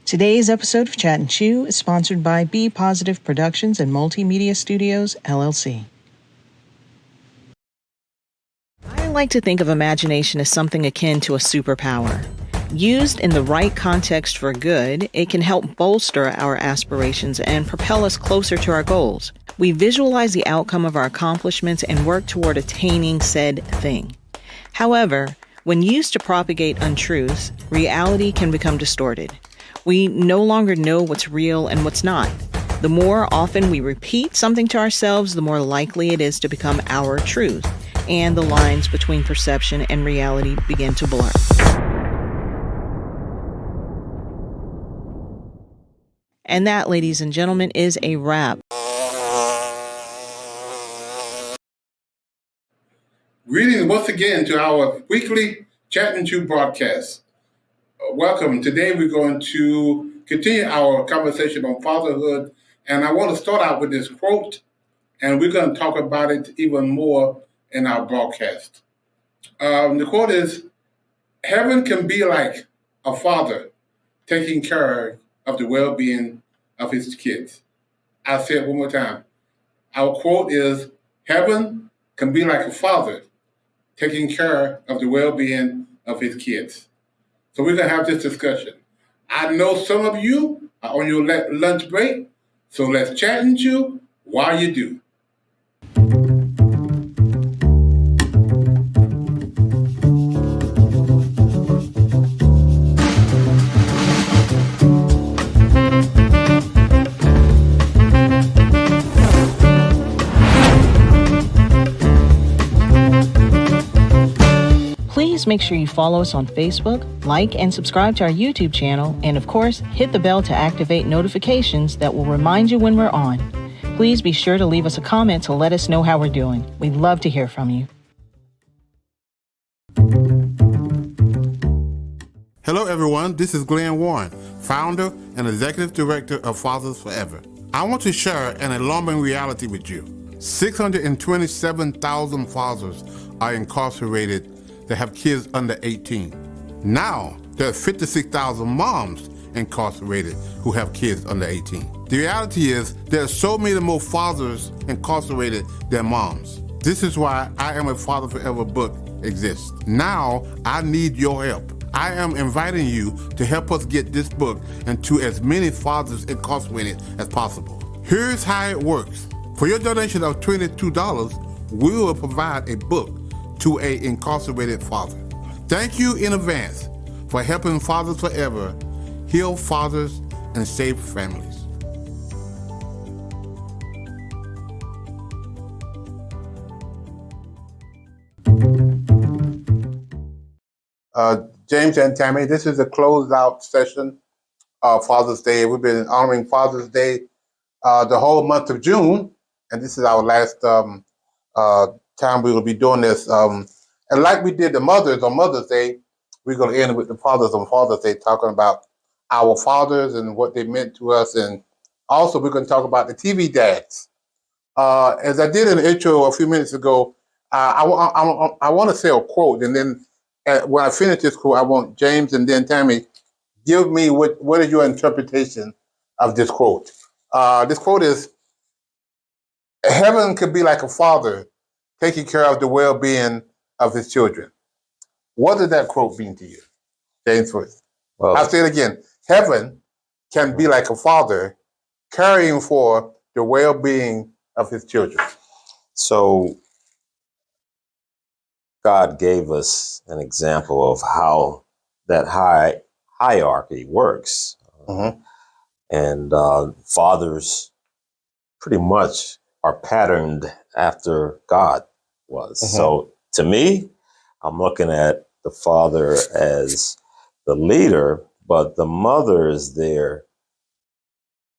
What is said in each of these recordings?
Today's episode of Chat and Chew is sponsored by Be Positive Productions and Multimedia Studios, LLC. I like to think of imagination as something akin to a superpower. Used in the right context for good, it can help bolster our aspirations and propel us closer to our goals. We visualize the outcome of our accomplishments and work toward attaining said thing. However, when used to propagate untruths, reality can become distorted. We no longer know what's real and what's not. The more often we repeat something to ourselves, the more likely it is to become our truth, and the lines between perception and reality begin to blur. And that, ladies and gentlemen, is a wrap. Greetings once again to our weekly Chat and Chew broadcast. Welcome. Today we're going to continue our conversation on fatherhood, and I want to start out with this quote, and we're going to talk about it even more in our broadcast. The quote is, "Heaven can be like a father taking care of the well-being of his kids." I'll say it one more time. Our quote is, "Heaven can be like a father taking care of the well-being of his kids." So we're going to have this discussion. I know some of you are on your lunch break, so let's chat and chew while you do. Please make sure you follow us on Facebook, like and subscribe to our YouTube channel, and of course, hit the bell to activate notifications that will remind you when we're on. Please be sure to leave us a comment to let us know how we're doing. We'd love to hear from you. Hello everyone, this is Glenn Warren, founder and executive director of Fathers Forever. I want to share an alarming reality with you. 627,000 fathers are incarcerated that have kids under 18. Now, there are 56,000 moms incarcerated who have kids under 18. The reality is there are so many more fathers incarcerated than moms. This is why I Am a Father Forever book exists. Now, I need your help. I am inviting you to help us get this book into as many fathers incarcerated as possible. Here's how it works. For your donation of $22, we will provide a book to an incarcerated father. Thank you in advance for helping Fathers Forever heal fathers and save families. James and Tammy, this is a closeout session of Father's Day. We've been honoring Father's Day the whole month of June, and this is our last time we will be doing this. And like we did the mothers on Mother's Day, we're going to end with the fathers on Father's Day, talking about our fathers and what they meant to us. And also we're going to talk about the TV dads. As I did in the intro a few minutes ago, I want to say a quote, and then when I finish this quote, I want James and then Tammy give me what is your interpretation of this quote. This quote is, "Heaven could be like a father taking care of the well-being of his children." What does that quote mean to you? James first. Well, I'll say it again. Heaven can be like a father caring for the well-being of his children. So God gave us an example of how that hierarchy works. Mm-hmm. And fathers pretty much are patterned after God was. Mm-hmm. So to me, I'm looking at the father as the leader, but the mother is there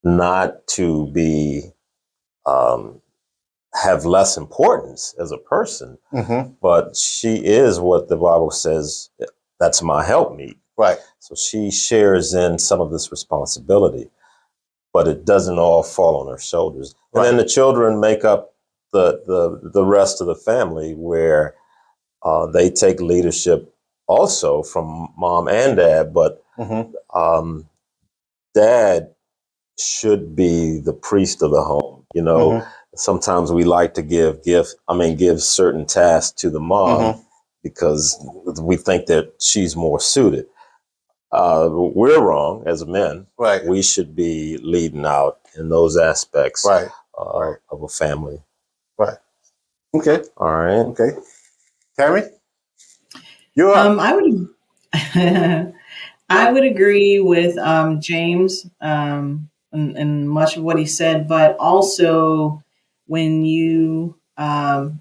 not to be have less importance as a person, Mm-hmm. but she is what the Bible says, that's my helpmeet. Right. So she shares in some of this responsibility, but it doesn't all fall on her shoulders. Right. And then the children make up the rest of the family, where they take leadership also from mom and dad, but Mm-hmm. dad should be the priest of the home. You know, Mm-hmm. sometimes we like to give certain tasks to the mom Mm-hmm. because we think that she's more suited. We're wrong as men. Right. We should be leading out in those aspects Right. Right. of a family. Right. Okay. All right. Okay. Tammy, you're up. I would I would agree with James and much of what he said, but also when you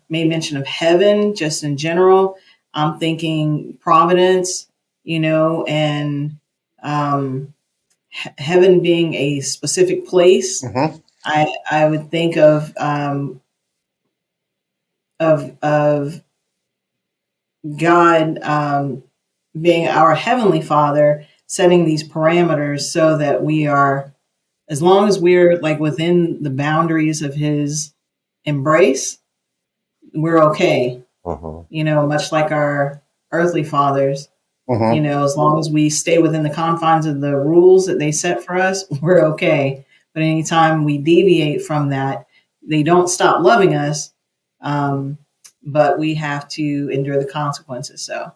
made mention of heaven, just in general, I'm thinking providence, and heaven being a specific place. Mm-hmm. I would think of God being our heavenly Father, setting these parameters so that we are, as long as we're like within the boundaries of His embrace, we're okay. Uh-huh. Much like our earthly fathers. Mm-hmm. As long as we stay within the confines of the rules that they set for us, we're okay. But anytime we deviate from that, they don't stop loving us, but we have to endure the consequences. So,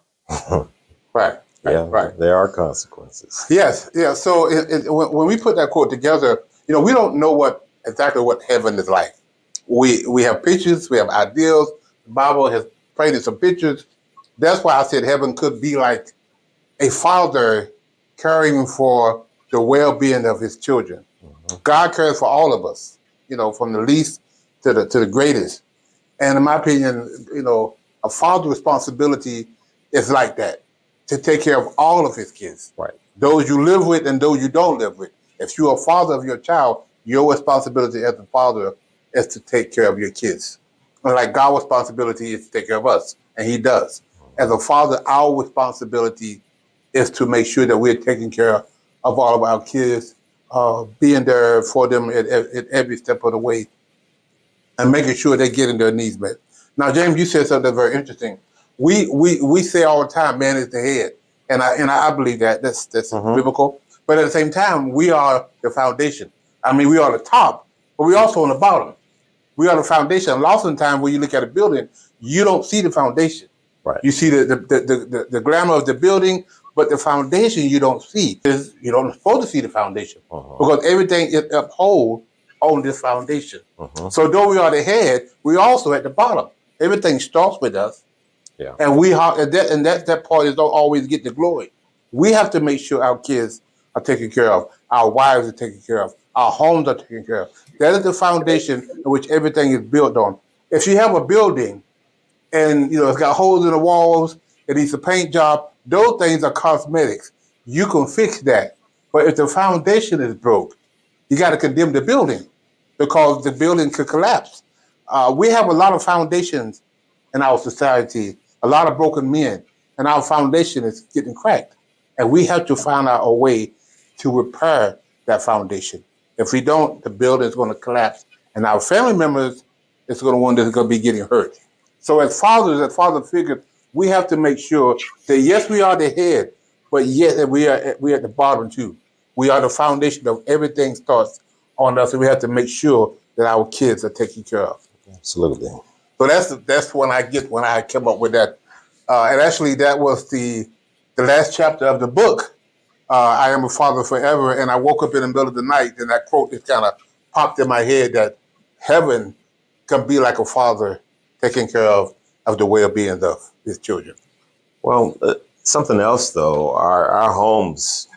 Right. Yeah, Right. there are consequences. Yes. Yeah. So when we put that quote together, we don't know exactly what heaven is like. We have pictures, we have ideals. The Bible has painted some pictures. That's why I said heaven could be like a father caring for the well-being of his children. Mhm. God cares for all of us, from the least to the greatest. And in my opinion, a father's responsibility is like that, to take care of all of his kids, Right. those you live with and those you don't live with. If you're a father of your child, your responsibility as a father is to take care of your kids. And like God's responsibility is to take care of us, and He does. As a father, our responsibility is to make sure that we're taking care of all of our kids, being there for them at every step of the way, and making sure they're getting their needs met. Now, James, you said something very interesting. We say all the time, man is the head, and I believe that's Mhm. biblical. But at the same time, we are the foundation. I mean, we are the top, but we also on the bottom. We are the foundation. Lots of the time, when you look at a building, you don't see the foundation. Right. You see the glamour of the building, but the foundation you don't see. You don't supposed to see the foundation Uh-huh. because everything is uphold on this foundation. Uh-huh. So though we are the head, we also at the bottom. Everything starts with us, Yeah. and that part is don't always get the glory. We have to make sure our kids are taken care of, our wives are taken care of, our homes are taken care of. That is the foundation in which everything is built on. If you have a building and it's got holes in the walls, it needs a paint job, those things are cosmetics. You can fix that. But if the foundation is broke, you got to condemn the building because the building could collapse. We have a lot of foundations in our society, a lot of broken men, and our foundation is getting cracked. And we have to find out a way to repair that foundation. If we don't, the building is going to collapse, and our family members is going to one that's going to be getting hurt. So as fathers, as father figures, we have to make sure that yes, we are the head, but yes, we are at the bottom too. We are the foundation of everything starts on us, and we have to make sure that our kids are taken care of. Absolutely. So that's when I came up with that, and actually that was the last chapter of the book. I am a father forever, and I woke up in the middle of the night, and that quote just kind of popped in my head that heaven can be like a father taking care of the well-being of his children. Well, something else though, our homes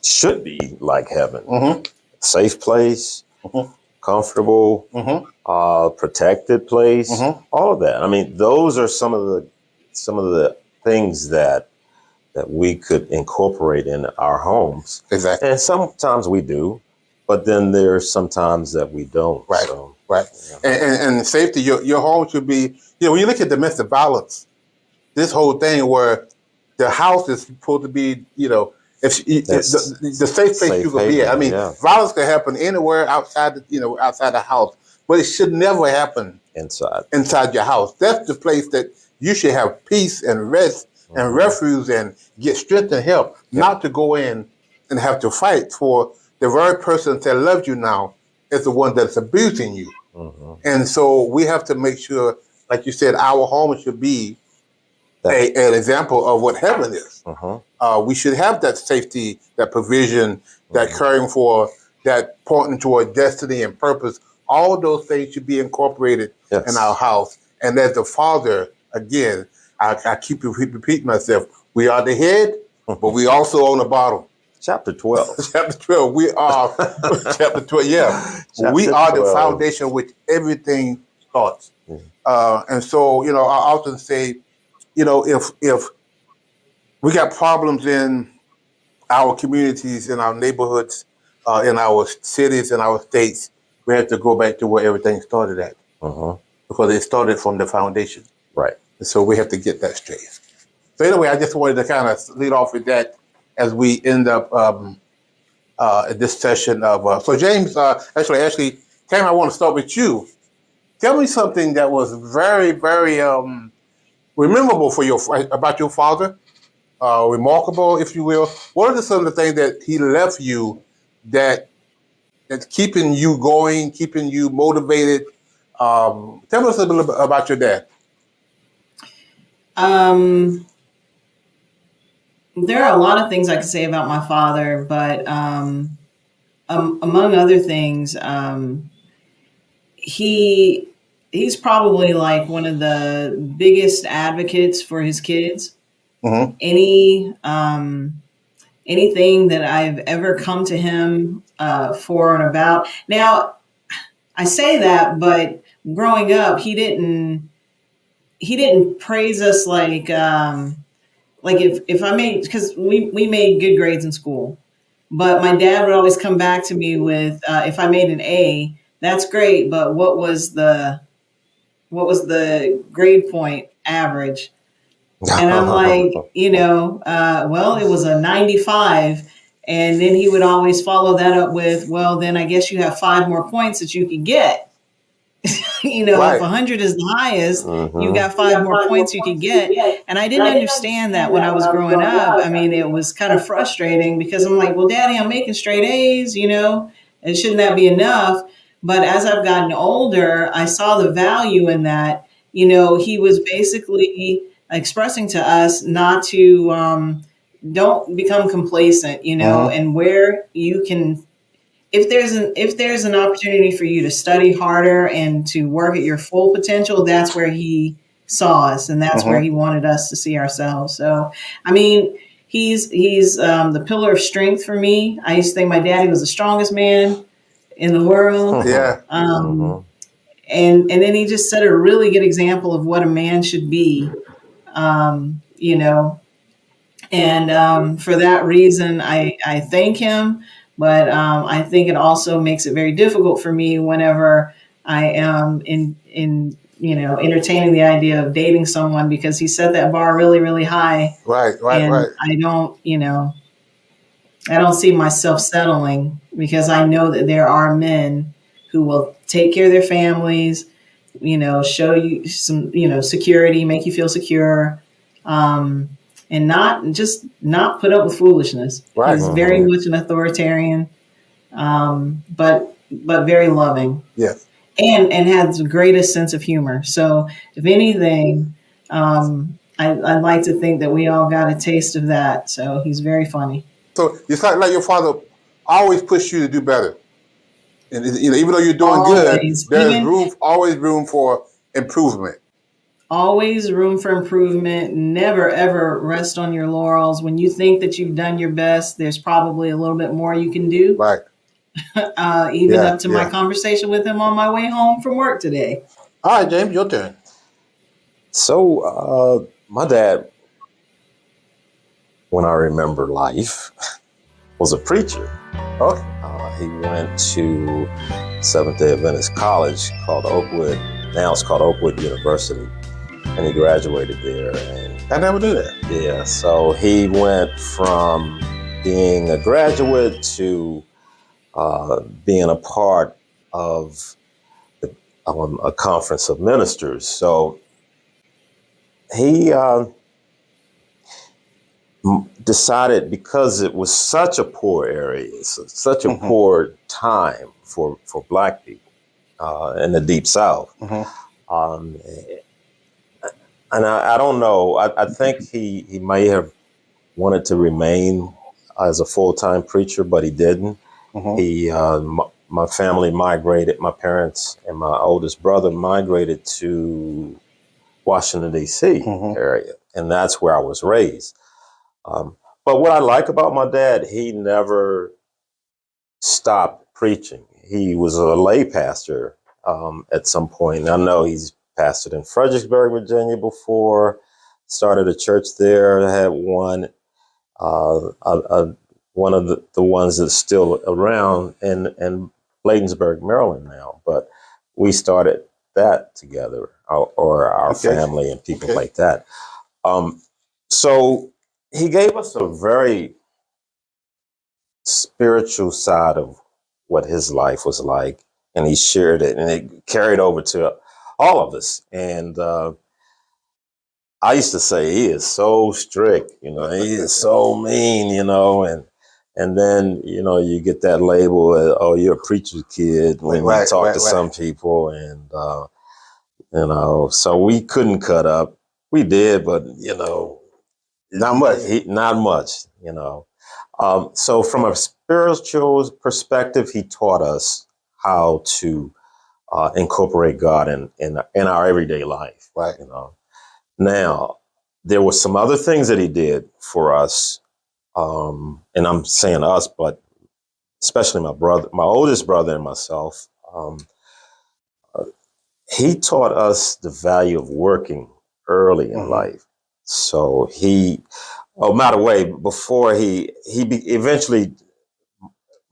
should be like heaven. Mm-hmm. Safe place, Mm-hmm. comfortable, Mm-hmm. protected place, Mm-hmm. all of that. I mean, those are some of the things that we could incorporate in our homes. Exactly. And sometimes we do, but then there's sometimes that we don't. Right. So, Right. yeah. And safety, your home should be, when you look at domestic violence, this whole thing where the house is supposed to be, if the safe place you can be at. I mean, yeah. violence can happen anywhere outside outside the house, but it should never happen inside your house. That's the place that you should have peace and rest and refuge and get strength and help, not to go in and have to fight for the very person that loves you now is the one that's abusing you. And so we have to make sure, like you said, our home should be an example of what heaven is. We should have that safety, that provision, that caring for, that pointing toward destiny and purpose. All those things should be incorporated in our house. And as the father, again, I keep repeating myself, we are the head, but we also on the bottom. Chapter 12. Chapter 12. We are chapter 12. Yeah. We are 12. The foundation which everything starts. And so, I often say, if we got problems in our communities, in our neighborhoods, in our cities, in our states, we have to go back to where everything started at. Because it started from the foundation. Right. And so we have to get that straight. So anyway, I just wanted to kind of lead off with that as we end up this session of. So James, actually, Tamara, I want to start with you. Tell me something that was very, very memorable about your father, remarkable, if you will. What are some of the things that he left you that's keeping you going, keeping you motivated? Tell us a little bit about your dad. There are a lot of things I could say about my father, but among other things, he's probably like one of the biggest advocates for his kids. Anything that I've ever come to him for and about. Now, I say that, but growing up, he didn't praise us like if I made, because we made good grades in school, but my dad would always come back to me with if I made an A, that's great, but what was the grade point average? And I'm like, well, it was a 95. And then he would always follow that up with, well, then I guess you have 5 more points that you could get. Right. If 100 is the highest, you got 5 more points you could get. And I didn't understand that when I was growing up. I mean, it was kind of frustrating because I'm like, well, Daddy, I'm making straight A's, and shouldn't that be enough? But as I've gotten older, I saw the value in that. He was basically expressing to us not to don't become complacent, and where you can, if there's an opportunity for you to study harder and to work at your full potential, that's where he saw us, and that's where he wanted us to see ourselves. So, I mean, he's the pillar of strength for me. I used to think my daddy was the strongest man in the world. Yeah. And then he just set a really good example of what a man should be. And for that reason, I thank him. But I think it also makes it very difficult for me whenever I am entertaining the idea of dating someone, because he set that bar really, really high. Right. I don't see myself settling, because I know that there are men who will take care of their families, show you some, security, make you feel secure. And not put up with foolishness. Right. He's very much an authoritarian, but very loving. Yes. And has the greatest sense of humor. So if anything, I'd like to think that we all got a taste of that. So he's very funny. So it's like your father always pushed you to do better. And even though you're doing good, there's always room for improvement. Always room for improvement. Never, ever rest on your laurels. When you think that you've done your best, there's probably a little bit more you can do. Right. Even up to my conversation with him on my way home from work today. All right, James, your turn. So my dad, when I remember life, was a preacher. Okay. He went to Seventh-day Adventist College called Oakwood. Now it's called Oakwood University. And he graduated there. And I never knew that. Yeah, so he went from being a graduate to being a part of a conference of ministers. So he decided, because it was such a poor area, such a poor time for Black people in the Deep South. Um, and I don't know. I think he may have wanted to remain as a full-time preacher, but he didn't. He, my family migrated. My parents and my oldest brother migrated to Washington D.C. area, and that's where I was raised. But what I like about my dad, he never stopped preaching. He was a lay pastor at some point. I know he's pastored in Fredericksburg, Virginia before, started a church there, had one, one of the ones that's still around in Bladensburg, Maryland now. But we started that together, or our family and people like that. So he gave us a very spiritual side of what his life was like, and he shared it, and it carried over to all of us. And I used to say he is so strict, he is so mean, and then you get that label, oh, you're a preacher's kid when you talk to some people, and so we couldn't cut up. We did, but Not much. Not much, So from a spiritual perspective, he taught us how to incorporate God in our everyday life. Right. Now, there were some other things that he did for us, and I'm saying us, but especially my brother, my oldest brother, and myself. He taught us the value of working early in life. So by the way, before he eventually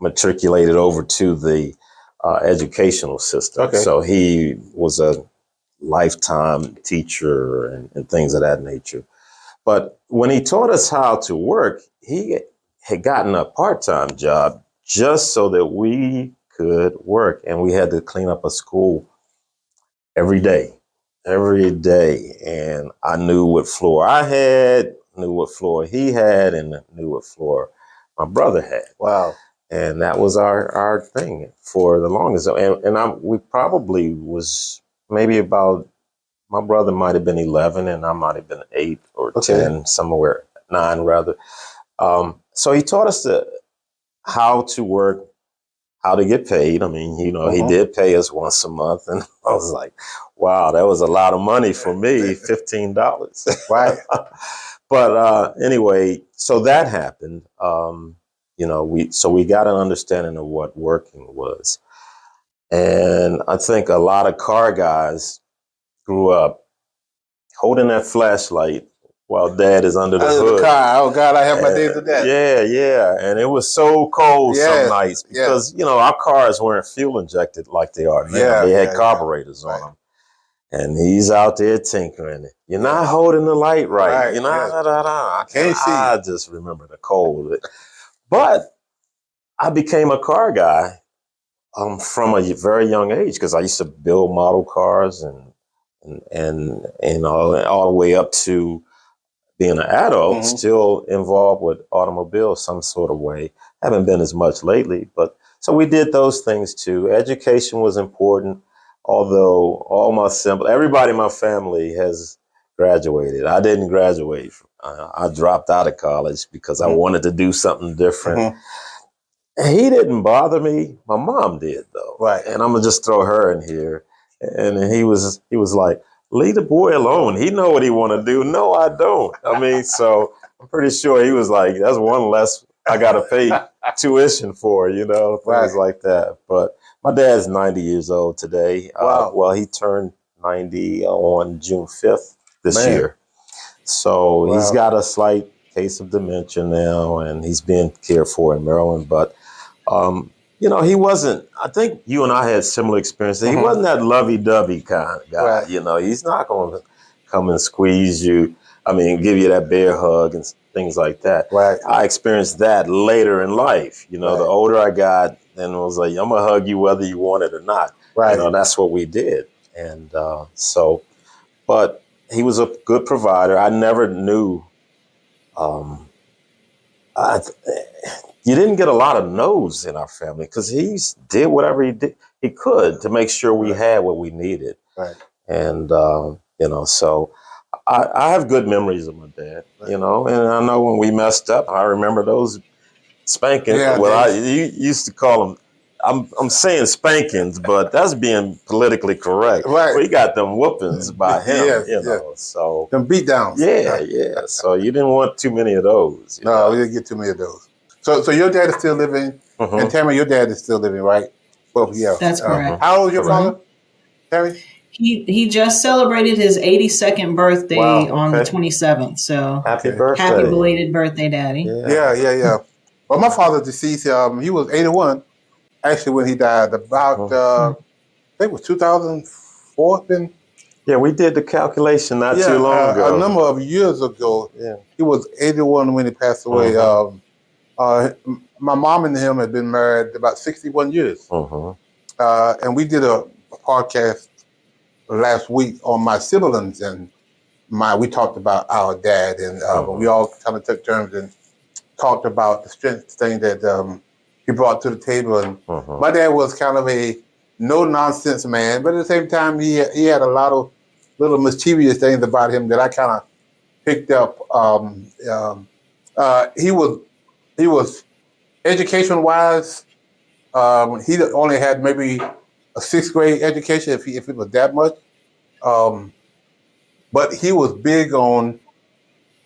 matriculated over to the educational system. So he was a lifetime teacher and things of that nature. But when he taught us how to work, he had gotten a part-time job just so that we could work. And we had to clean up a school every day. And I knew what floor I had, knew what floor he had, and knew what floor my brother had. Wow. And that was our thing for the longest. And we probably was maybe about, my brother might have been 11 and I might have been 8 or 10, somewhere 9 rather. So he taught us how to work, how to get paid. I mean, he did pay us once a month, and I was like, wow, that was a lot of money for me, $15. Right. But anyway, so that happened. We got an understanding of what working was. And I think a lot of car guys grew up holding that flashlight while dad is under the hood. The car. Oh God, I have my days of that. Yeah. And it was so cold some nights because, our cars weren't fuel injected like they are now. They had carburetors on them. And he's out there tinkering. You're not holding the light right. You're not, I can't see. I just remember the cold. But I became a car guy from a very young age because I used to build model cars and all the way up to being an adult, still involved with automobiles some sort of way. Haven't been as much lately, but so we did those things too. Education was important, although everybody in my family has graduated. I didn't graduate. I dropped out of college because I wanted to do something different. He didn't bother me. My mom did though. Right. And I'm gonna just throw her in here. And he was like, leave the boy alone. He know what he want to do. No, I don't. I mean, so I'm pretty sure he was like, that's one less I got to pay tuition for, things like that. But my dad's 90 years old today. Wow. Well, he turned 90 on June 5th this year. So he's got a slight case of dementia now, and he's being cared for in Maryland. But, he wasn't, I think you and I had similar experiences. He wasn't that lovey-dovey kind of guy. Right. He's not going to come and squeeze you. I mean, give you that bear hug and things like that. Right. I experienced that later in life. The older I got, then it was like, I'm going to hug you whether you want it or not. Right. That's what we did. And but he was a good provider. I never knew I, you didn't get a lot of no's in our family because he did whatever he could to make sure we had what we needed. Right. And, so I have good memories of my dad, and I know when we messed up, I remember those spankings. Yeah, you used to call them, I'm saying spankings, but that's being politically correct. Right. We got them whoopings by him, so. Them beat downs. Yeah. So you didn't want too many of those. No, we didn't get too many of those. So your dad is still living, and Tamara, your dad is still living, right? Well, yeah. That's correct. How old is your father, Terry? He just celebrated his 82nd birthday on the 27th. So happy birthday. Happy belated birthday, Daddy. Yeah. Well, my father's deceased. He was 81, actually, when he died. About, I think it was 2004. Then. Yeah, we did the calculation not too long ago. A number of years ago. Yeah. He was 81 when he passed away. My mom and him had been married about 61 years. And we did a podcast last week on my siblings, and we talked about our dad, and we all kind of took turns and talked about the strength thing that he brought to the table. And my dad was kind of a no-nonsense man, but at the same time, he had a lot of little mischievous things about him that I kind of picked up. He was education-wise, he only had maybe a 6th grade education, if it was that much. But he was big on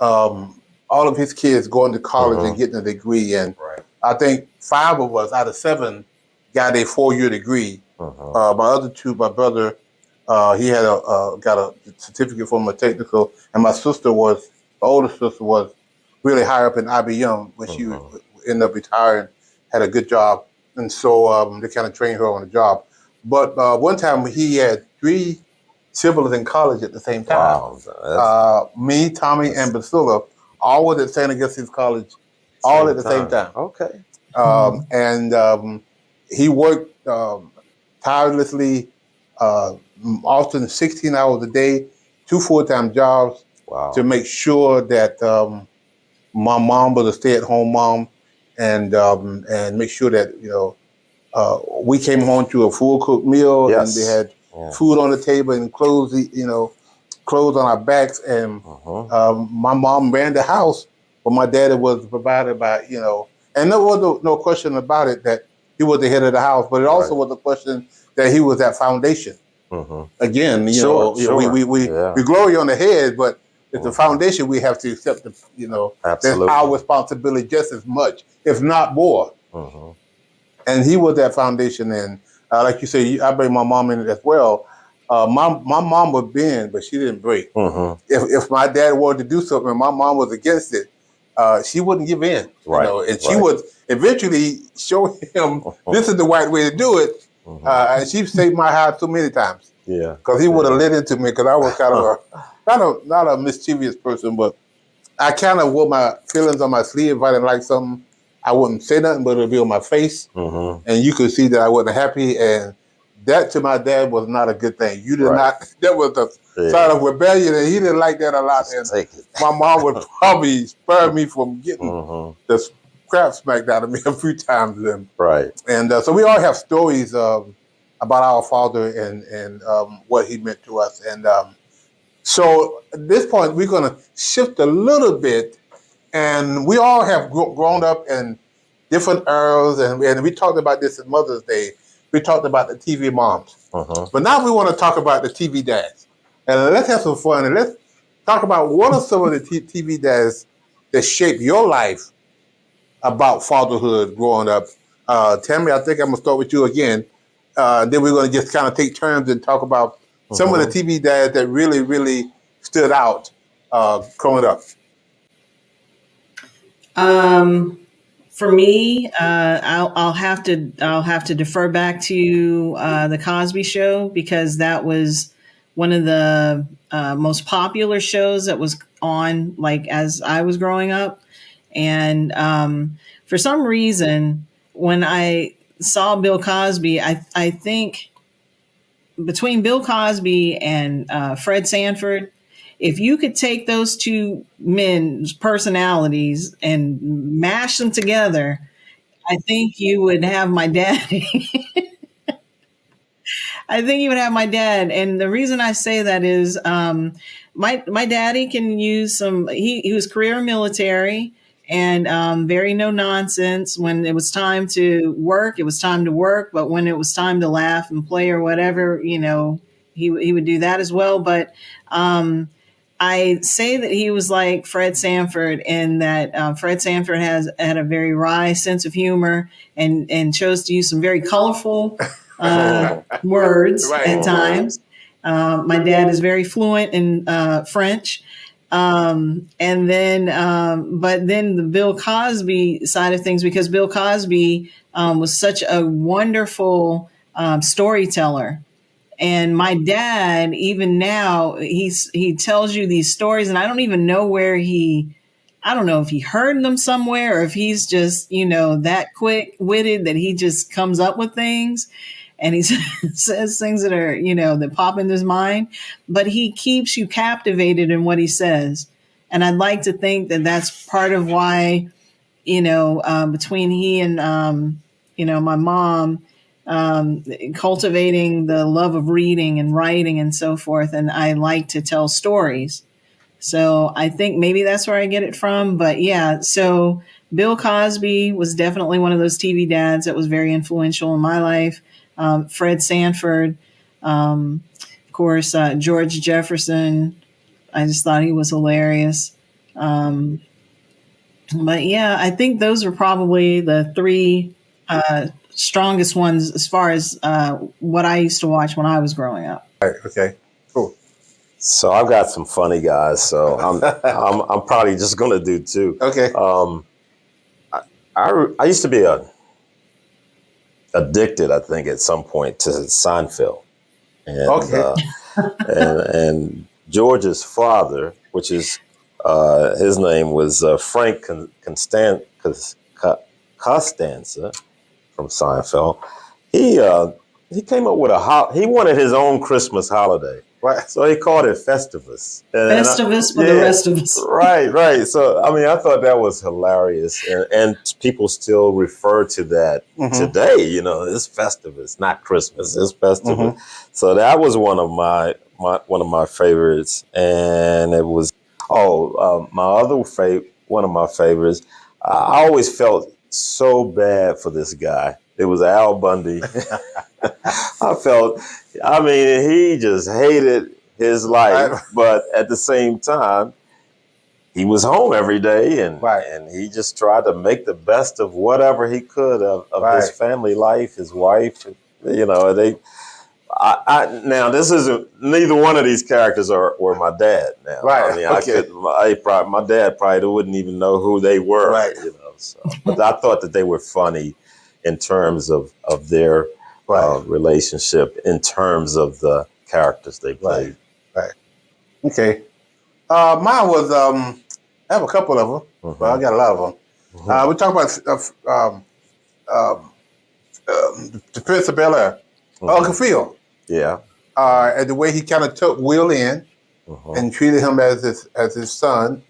all of his kids going to college and getting a degree. And I think 5 of us out of 7 got a 4-year degree. My other 2, my brother, he had got a certificate from a technical, and my sister the older sister was really high up in IBM when she ended up retiring, had a good job. And so they kind of trained her on the job. But one time he had 3 siblings in college at the same time. Wow, me, Tommy, and Basila, all was at St. Augustine's College, all at the same time. Okay. And he worked tirelessly, often 16 hours a day, 2 full-time jobs to make sure that my mom was a stay-at-home mom, and make sure that we came home to a full cooked meal, and we had food on the table and clothes on our backs, and my mom ran the house, but my daddy was provided by and there was no question about it that he was the head of the house, but it also was a question that he was that foundation. Again, we glory on the head, but it's the foundation we have to accept. That's our responsibility just as much, if not more. And he was that foundation. And like you say, I bring my mom in it as well. My mom would bend, but she didn't break. If my dad wanted to do something and my mom was against it, she wouldn't give in. And she would eventually show him this is the right way to do it. And she saved my house so many times. Yeah, because he would have lit into me, because I was kind of not a mischievous person, but I kind of wore my feelings on my sleeve. If I didn't like something, I wouldn't say nothing, but it would be on my face, and you could see that I wasn't happy. And that to my dad was not a good thing. You did not. That was a sign of rebellion, and he didn't like that a lot. And my mom would probably spur me from getting the crap smacked out of me a few times. And so we all have stories about our father and what he meant to us. And so at this point, we're going to shift a little bit. And we all have grown up in different eras. And we talked about this at Mother's Day. We talked about the TV moms. But now we want to talk about the TV dads. And let's have some fun. And let's talk about what are some of the TV dads that shaped your life about fatherhood growing up. Tammy, I think I'm going to start with you again. Then we're going to just kind of take turns and talk about some of the TV dads that really, really stood out growing up. For me, I'll have to defer back to the Cosby Show, because that was one of the most popular shows that was on, like, as I was growing up. And for some reason, when I saw Bill Cosby, I think between Bill Cosby and Fred Sanford, if you could take those two men's personalities and mash them together, I think you would have my daddy. I think you would have my dad. And the reason I say that is my daddy can use some, he was career military and very no nonsense. When it was time to work, it was time to work. But when it was time to laugh and play or whatever, he would do that as well. But I say that he was like Fred Sanford in that Fred Sanford had a very wry sense of humor and chose to use some very colorful words at times. My dad is very fluent in French. But then the Bill Cosby side of things, because Bill Cosby was such a wonderful storyteller. And my dad, even now, he tells you these stories, and I don't even know I don't know if he heard them somewhere or if he's just, that quick witted that he just comes up with things. And he says things that are, that pop into his mind, but he keeps you captivated in what he says. And I'd like to think that that's part of why, between he and, my mom, cultivating the love of reading and writing and so forth. And I like to tell stories. So I think maybe that's where I get it from. But yeah, so Bill Cosby was definitely one of those TV dads that was very influential in my life. Fred Sanford, of course, George Jefferson. I just thought he was hilarious. But yeah, I think those are probably the three strongest ones as far as what I used to watch when I was growing up. Right, okay, cool. So I've got some funny guys. So I'm probably just gonna do two. Okay. I used to be addicted, I think, at some point to Seinfeld, and okay. and George's father, which is his name was Frank Costanza from Seinfeld. He came up with he wanted his own Christmas holiday. Right. So he called it Festivus. Festivus for the rest of us. Right. So, I mean, I thought that was hilarious. And people still refer to that today. It's Festivus, not Christmas. It's Festivus. So that was one of my favorites. And it was, my other one of my favorites, I always felt so bad for this guy. It was Al Bundy. He just hated his life, right. But at the same time, he was home every day and he just tried to make the best of whatever he could of his family life, his wife. Now this isn't, neither one of these characters were my dad now. Right. I mean, my dad probably wouldn't even know who they were. Right. But I thought that they were funny in terms of their relationship, in terms of the characters they played. Right. Okay. Mine was, I have a couple of them, but I got a lot of them. We talk about the Prince of Bel-Air, Uncle Phil. Yeah. And the way he kind of took Will in and treated him as his son.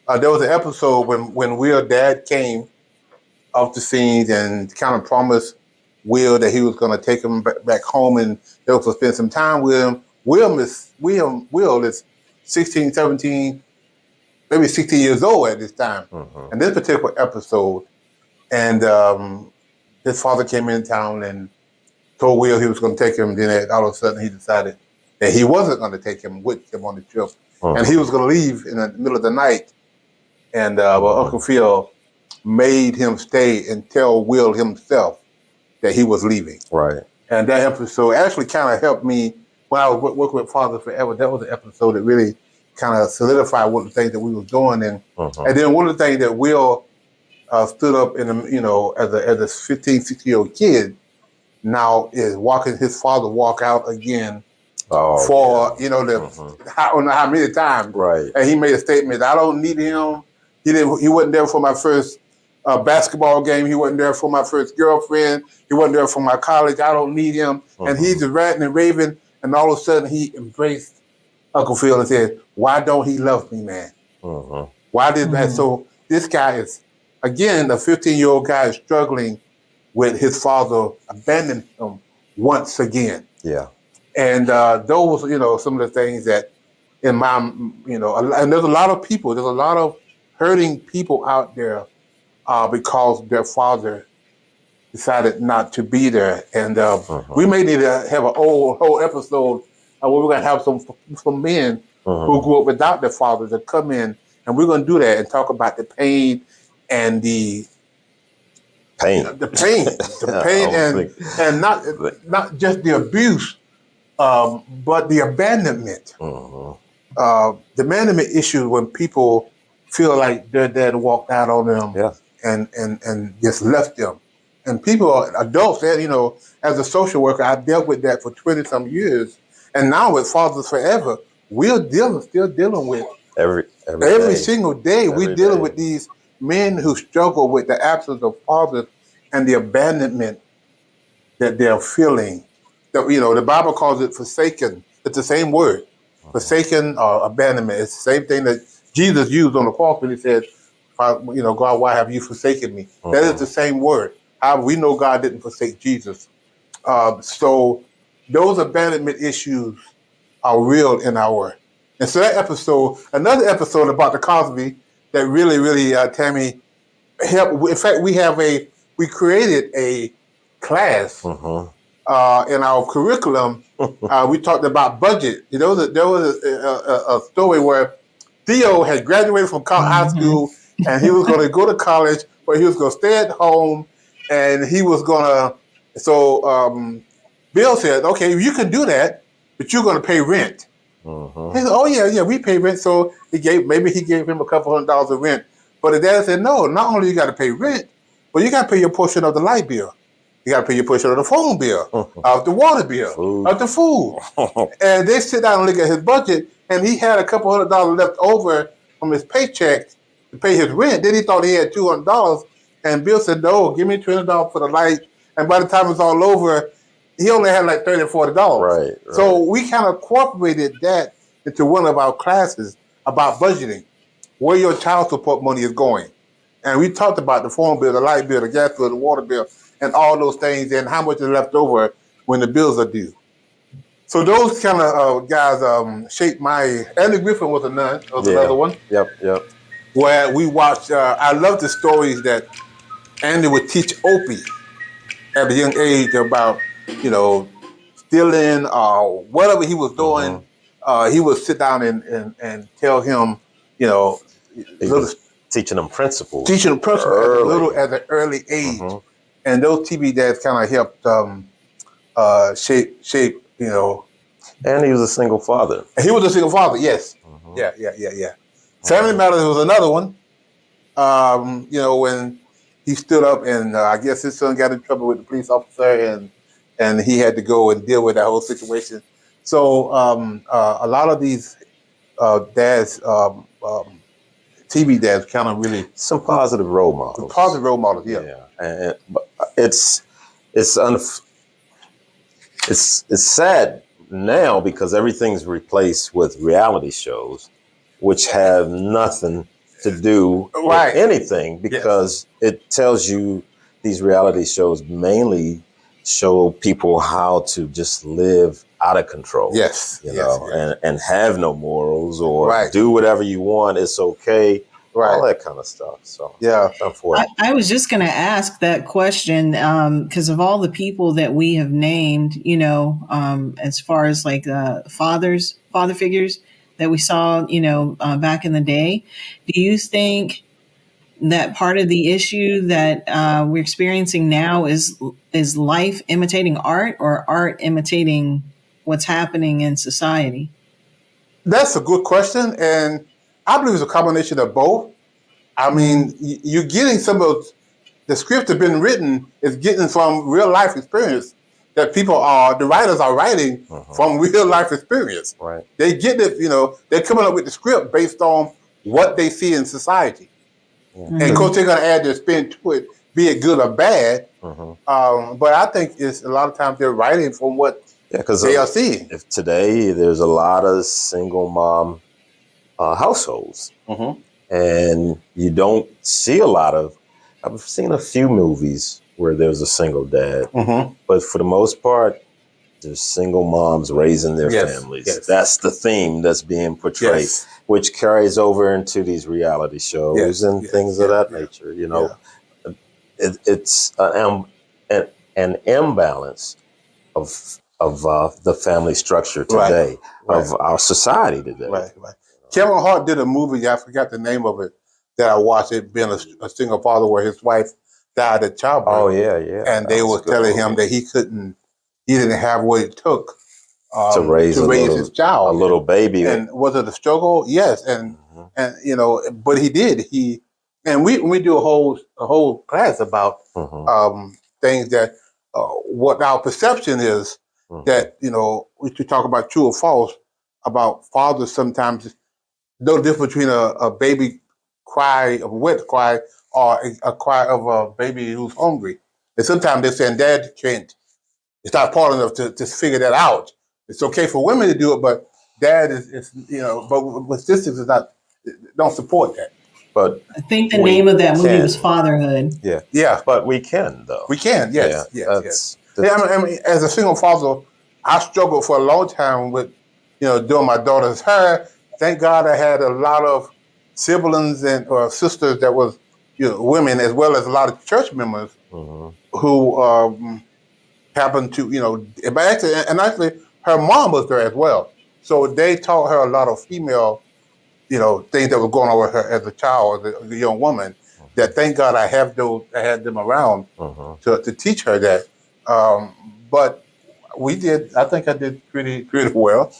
There was an episode when Will's dad came off the scenes and kind of promised Will that he was going to take him back home and they were going to spend some time with him. Will is 16, 17, maybe 16 years old at this time. And this particular episode, and his father came in town and told Will he was going to take him. Then all of a sudden he decided that he wasn't going to take him with him on the trip. And he was going to leave in the middle of the night. And Uncle Phil made him stay and tell Will himself that he was leaving. Right. And that episode actually kind of helped me when I was working with Father Forever. That was an episode that really kind of solidified one of the things that we were doing. And then one of the things that Will stood up in as a 15, 16-year-old kid now is watching his father walk out again I don't know how many times. Right. And he made a statement, I don't need him. He wasn't there for my first basketball game. He wasn't there for my first girlfriend. He wasn't there for my college. I don't need him. And he's just ranting and raving. And all of a sudden he embraced Uncle Phil and said, "Why don't he love me, man? Why did that?" So this guy is, again, a 15-year-old guy is struggling with his father abandoning him once again. Yeah. And those, some of the things that in my, and there's a lot of people, there's a lot of hurting people out there because their father decided not to be there. And we may need to have a whole episode where we're going to have some men who grew up without their father to come in, and we're going to do that and talk about the pain and the pain, and not just the abuse, but the abandonment. The abandonment issue when people feel like their dad walked out on them and just left them. And people, adults, as a social worker, I dealt with that for 20 some years. And now with Fathers Forever, we're still dealing with every single day. We're dealing with these men who struggle with the absence of fathers and the abandonment that they're feeling. The Bible calls it forsaken. It's the same word, forsaken or abandonment. It's the same thing that Jesus used on the cross when he said, God, why have you forsaken me? That is the same word. However, we know God didn't forsake Jesus. So those abandonment issues are real in our. And so that episode, another episode about the Cosby that really, really, Tammy, helped. In fact, we created a class in our curriculum. We talked about budget. There was a story where Theo had graduated from high school and he was going to go to college, but he was going to stay at home and he was going to. So Bill said, "Okay, you can do that, but you're going to pay rent." He said, "Oh yeah, we pay rent." So he gave him a couple $100 of rent. But the dad said, "No, not only you got to pay rent, but you got to pay your portion of the light bill. You got to pay your portion of the phone bill, of the water bill, of the food." And they sit down and look at his budget, and he had a couple $100 left over from his paycheck to pay his rent. Then he thought he had $200, and Bill said, "No, give me $200 for the light." And by the time it's all over, he only had like $30 or $40. Right. So we kind of incorporated that into one of our classes about budgeting, where your child support money is going. And we talked about the phone bill, the light bill, the gas bill, the water bill, and all those things, and how much is left over when the bills are due. So those kind of guys shaped my. Andy Griffin was another one. Yep. Where we watched. I love the stories that Andy would teach Opie at a young age about, stealing or whatever he was doing. He would sit down and tell him, teaching them principles. At an early age. And those TV dads kind of helped shape. And he was a single father. Yes. Yeah. Family Matters was another one. When he stood up and I guess his son got in trouble with the police officer and he had to go and deal with that whole situation. So a lot of these dads, TV dads, kind of really some positive role models. Yeah. And it's sad now because everything's replaced with reality shows, which have nothing to do with anything, because it tells you these reality shows mainly show people how to just live out of control. And have no morals or do whatever you want. It's okay. All that kind of stuff. So I was just going to ask that question because of all the people that we have named, as far as like father figures that we saw, back in the day. Do you think that part of the issue that we're experiencing now is life imitating art or art imitating what's happening in society? That's a good question, and I believe it's a combination of both. I mean, you're getting some of the scripts that have been written is getting from real life experience that the writers are writing from real life experience. Right. They get it, they're coming up with the script based on what they see in society. And of course, they're going to add their spin to it, be it good or bad. But I think it's a lot of times they're writing from what Yeah, because they are seeing. If today there's a lot of single mom households, and you don't see a lot of. I've seen a few movies where there's a single dad, but for the most part, there's single moms raising their families. Yes. That's the theme that's being portrayed, which carries over into these reality shows and things of that nature. You know, it's an imbalance of the family structure today, of our society today. Right. Kevin Hart did a movie, I forgot the name of it, that I watched, it being a single father where his wife died at childbirth. Oh, yeah. And they were telling him that he didn't have what it took to raise his child. A little baby. And was it a struggle? Yes. And you know, but he did. And we do a whole class about things that what our perception is, that, you know, we should talk about true or false, about fathers sometimes, no difference between a baby cry, a wet cry, or a cry of a baby who's hungry. And sometimes they're saying, Dad can't, it's not part enough to figure that out. It's okay for women to do it, but Dad is you know, but statistics is not, don't support that. But I think the name of that movie was Fatherhood. Yeah. But we can, though. We can, yes. I mean, as a single father, I struggled for a long time with, you know, doing my daughter's hair. Thank God I had a lot of siblings or sisters that was, you know, women, as well as a lot of church members who happened to, you know, actually her mom was there as well. So they taught her a lot of female, you know, things that were going on with her as a child, as a young woman, that thank God I had them around to teach her that. But I think I did pretty well.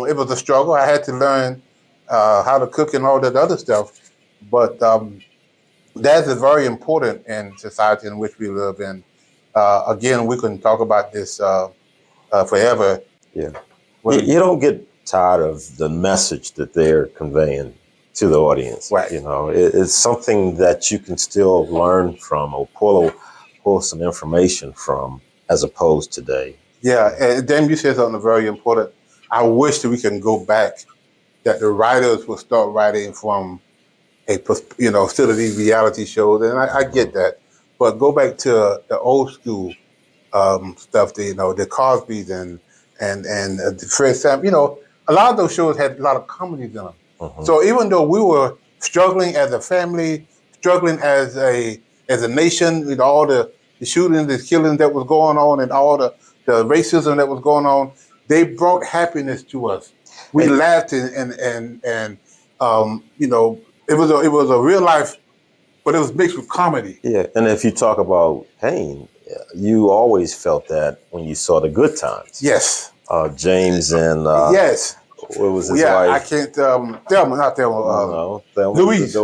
It was a struggle. I had to learn how to cook and all that other stuff. But that is very important in society in which we live in. Again, we can talk about this forever. Yeah. You don't get tired of the message that they're conveying to the audience. Right. You know, it's something that you can still learn from or pull some information from, as opposed to today. Yeah, and then you said something very important. I wish that we can go back, that the writers will start writing from instead of these reality shows, and I get that, but go back to the old school stuff, the Cosby's and the Fred Sam. You know, a lot of those shows had a lot of comedies in them. So even though we were struggling as a family, struggling as a nation, with all the shootings, the killing that was going on, and all the racism that was going on, they brought happiness to us. We laughed and you know, it was a real life, but it was mixed with comedy. Yeah, and if you talk about pain, you always felt that when you saw the good times. Yes. James and yes. What was his wife? I can't. Thelma, not Thelma. No, Thelma. Louise.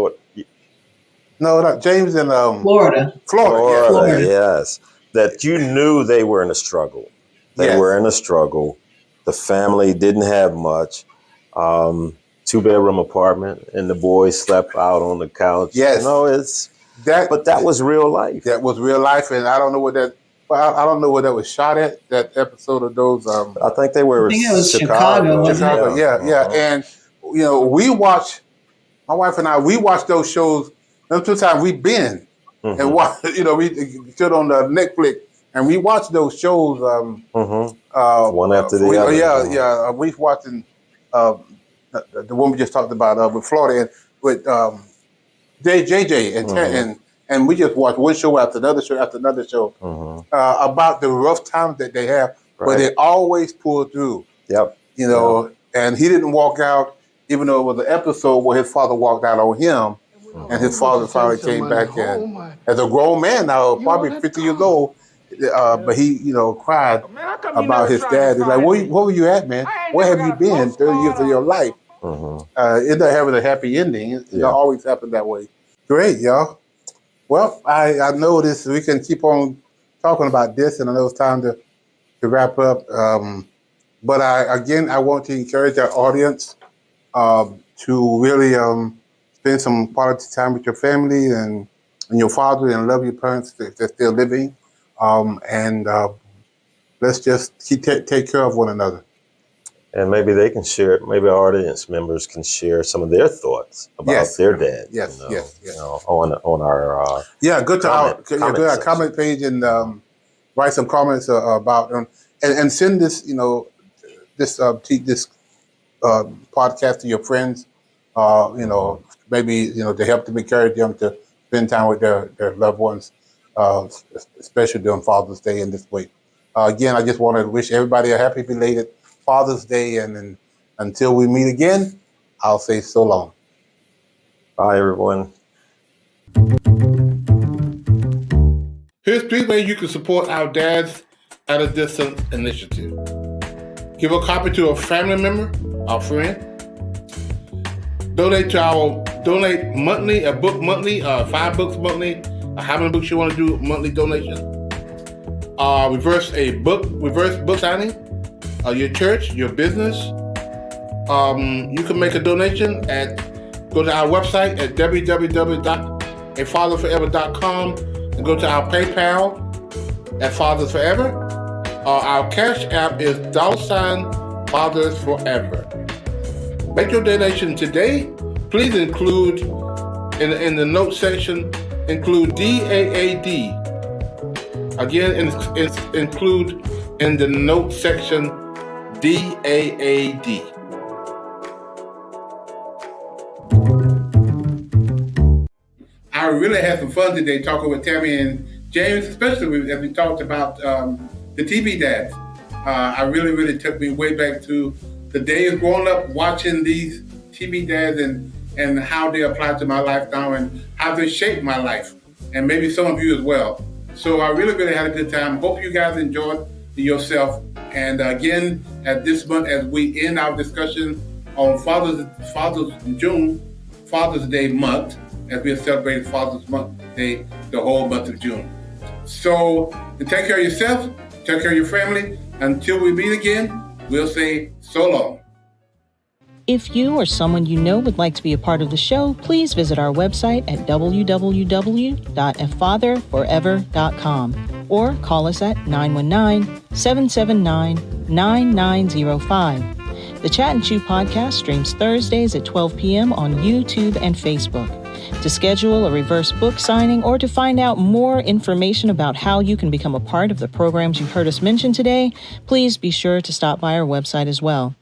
No, not James and Florida. Florida. Yes. That you knew they were in a struggle. They were in a struggle. The family didn't have much. 2-bedroom apartment, and the boys slept out on the couch. Yes. You know, but that was real life. That was real life, and I don't know what that. Well, I don't know where that was shot at. That episode of those. I think they were. I think it was Chicago. Chicago, yeah. And you know, my wife and I, we watched those shows. Those 2 times we been and watch. You know, we stood on the Netflix and we watched those shows. One after the other. Yeah. We watching the one we just talked about with Florida and with JJ and we just watched one show after another show after another show about the rough times that they have, but they always pull through. Yep. You know, and he didn't walk out, even though it was an episode where his father walked out on him, and his father finally came back and, as a grown man now, probably 50 years old, but he, you know, cried about his dad. He's like, where were you at, man? Where have you been 30 years of your life? It doesn't have a happy ending. It don't always happen that way. Great, y'all. Well, I know this. We can keep on talking about this, and I know it's time to wrap up. But I want to encourage our audience to really spend some quality time with your family and your father, and love your parents if they're still living. let's just take care of one another. And maybe they can share. Maybe our audience members can share some of their thoughts about their dad. Yes. On our go to our comment page and write some comments about and send this this podcast to your friends. Maybe to help them, encourage them to spend time with their loved ones, especially during Father's Day in this week. Again, I just want to wish everybody a happy belated Father's Day, and until we meet again, I'll say so long. Bye, everyone. Here's 3 ways you can support our Dads at a Distance initiative. Give a copy to a family member, our friend. Donate monthly, a book monthly, 5 books monthly, how many books you want to do monthly donation. Reverse book signing. Your church, your business. You can make a donation go to our website at www.afatherforever.com and go to our PayPal at Fathers Forever. Our Cash App is $Fathers Forever. Make your donation today. Please include in the note section, include DAAD. Again, include in the note section DAAD. I really had some fun today talking with Tammy and James, especially as we talked about the TV dads. I really took me way back to the days growing up watching these TV dads and how they apply to my life now and how they shape my life, and maybe some of you as well. So I really had a good time. Hope you guys enjoyed yourself. And again, at this month, as we end our discussion on Father's Day month, as we have celebrated Father's Day the whole month of June. So take care of yourself, take care of your family. Until we meet again, we'll say so long. If you or someone you know would like to be a part of the show, please visit our website at www.afatherforever.com or call us at 919-779-9905. The Chat and Chew podcast streams Thursdays at 12 p.m. on YouTube and Facebook. To schedule a reverse book signing or to find out more information about how you can become a part of the programs you've heard us mention today, please be sure to stop by our website as well.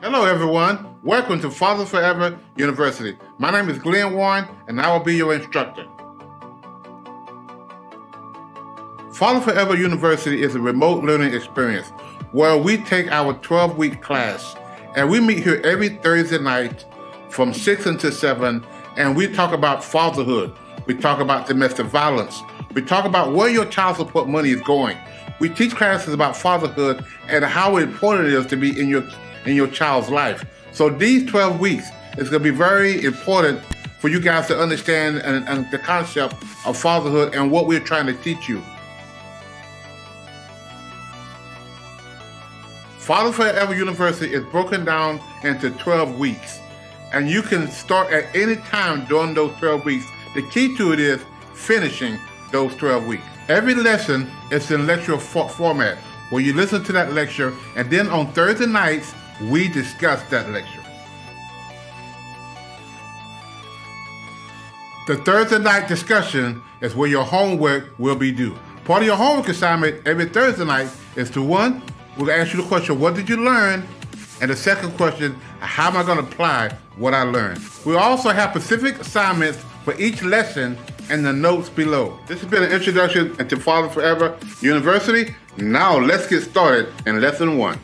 Hello, everyone. Welcome to Fathers Forever University. My name is Glenn Warren, and I will be your instructor. Fathers Forever University is a remote learning experience where we take our 12-week class, and we meet here every Thursday night from 6 until 7, and we talk about fatherhood. We talk about domestic violence. We talk about where your child support money is going. We teach classes about fatherhood and how important it is to be in your child's life. So these 12 weeks is going to be very important for you guys to understand and the concept of fatherhood and what we're trying to teach you. Fathers Forever University is broken down into 12 weeks, and you can start at any time during those 12 weeks. The key to it is finishing those 12 weeks. Every lesson is in lecture format, where you listen to that lecture, and then on Thursday nights, we discuss that lecture. The Thursday night discussion is where your homework will be due. Part of your homework assignment every Thursday night is to, one, we'll ask you the question, what did you learn? And the second question, how am I going to apply what I learned? We also have specific assignments for each lesson in the notes below. This has been an introduction into Fathers Forever University. Now let's get started in lesson 1.